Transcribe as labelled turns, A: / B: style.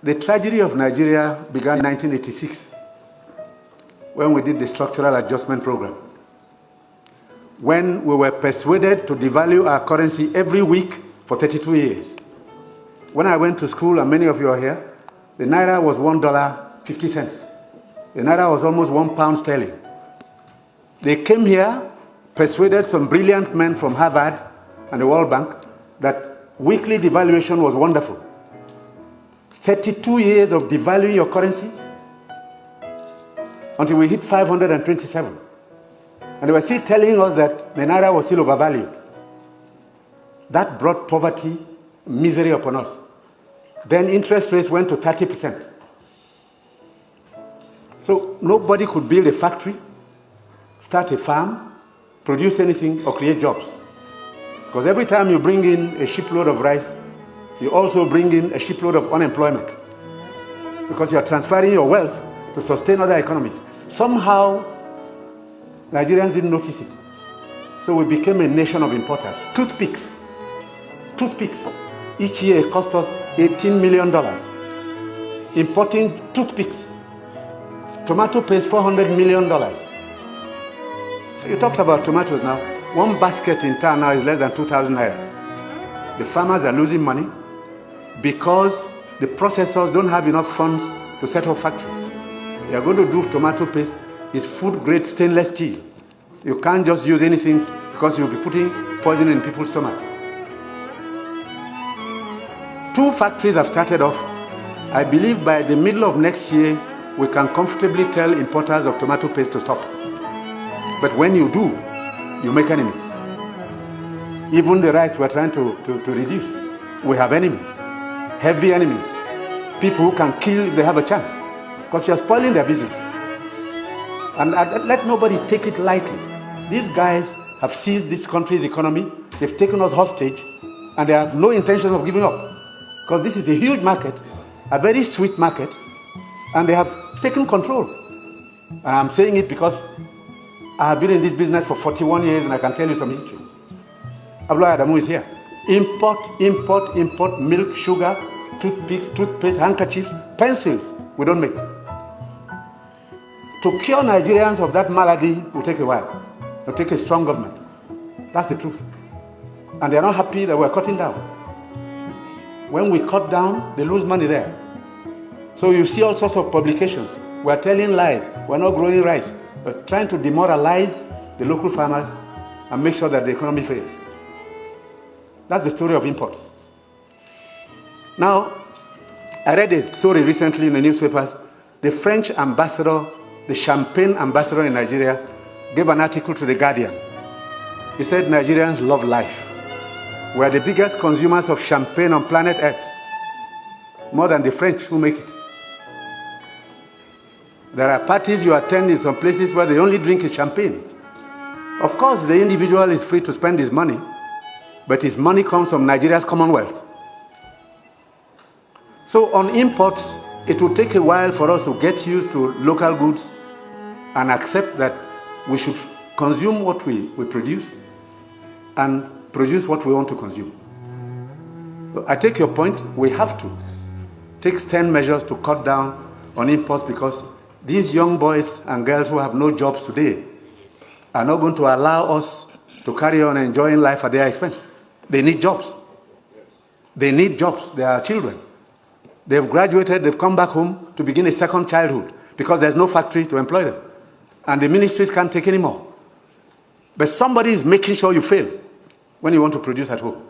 A: The tragedy of Nigeria began in 1986 when we did the structural adjustment program. When we were persuaded to devalue our currency every week for 32 years. When I went to school, and many of you are here, the naira was $1.50. The naira was almost £1 sterling. They came here, persuaded some brilliant men from Harvard and the World Bank that weekly devaluation was wonderful. 32 years of devaluing your currency until we hit 527. And they were still telling us that the naira was still overvalued. That brought poverty, misery upon us. Then interest rates went to 30%. So nobody could build a factory, start a farm, produce anything, or create jobs. Because every time you bring in a shipload of rice, you also bring in a shipload of unemployment. Because you are transferring your wealth to sustain other economies. Somehow, Nigerians didn't notice it. So we became a nation of importers. Toothpicks. Each year it cost us $18 million. Importing toothpicks. Tomato paste, $400 million. So you talked about tomatoes now. One basket in town now is less than 2,000 naira. The farmers are losing money because the processors don't have enough funds to set up factories. They are going to do tomato paste. It's food-grade stainless steel. You can't just use anything because you'll be putting poison in people's stomachs. 2 factories have started off. I believe by the middle of next year, we can comfortably tell importers of tomato paste to stop. But when you do, you make enemies. Even the rice we're trying to reduce, we have enemies, heavy enemies, people who can kill if they have a chance, because you're spoiling their business. And let nobody take it lightly. These guys have seized this country's economy, they've taken us hostage, and they have no intention of giving up. Because this is a huge market, a very sweet market, and they have taken control. And I'm saying it because I have been in this business for 41 years and I can tell you some history. Abdullah Adamu is here. Import milk, sugar, toothpicks, toothpaste, handkerchiefs, pencils. We don't make. To cure Nigerians of that malady will take a while. It will take a strong government. That's the truth. And they are not happy that we're cutting down. When we cut down, they lose money there. So you see all sorts of publications. We're telling lies. We're not growing rice. We're trying to demoralize the local farmers and make sure that the economy fails. That's the story of imports. Now, I read a story recently in the newspapers. The French ambassador, the champagne ambassador in Nigeria, gave an article to The Guardian. He said Nigerians love life. We are the biggest consumers of champagne on planet Earth, more than the French who make it. There are parties you attend in some places where the only drink is champagne. Of course, the individual is free to spend his money, but his money comes from Nigeria's commonwealth. So on imports, it will take a while for us to get used to local goods and accept that we should consume what we produce and produce what we want to consume. So I take your point. We have to take stern measures to cut down on imports because these young boys and girls who have no jobs today are not going to allow us to carry on enjoying life at their expense. They need jobs. They need jobs. They are children. They've graduated, they've come back home to begin a second childhood because there's no factory to employ them. And the ministries can't take any more. But somebody is making sure you fail when you want to produce at home.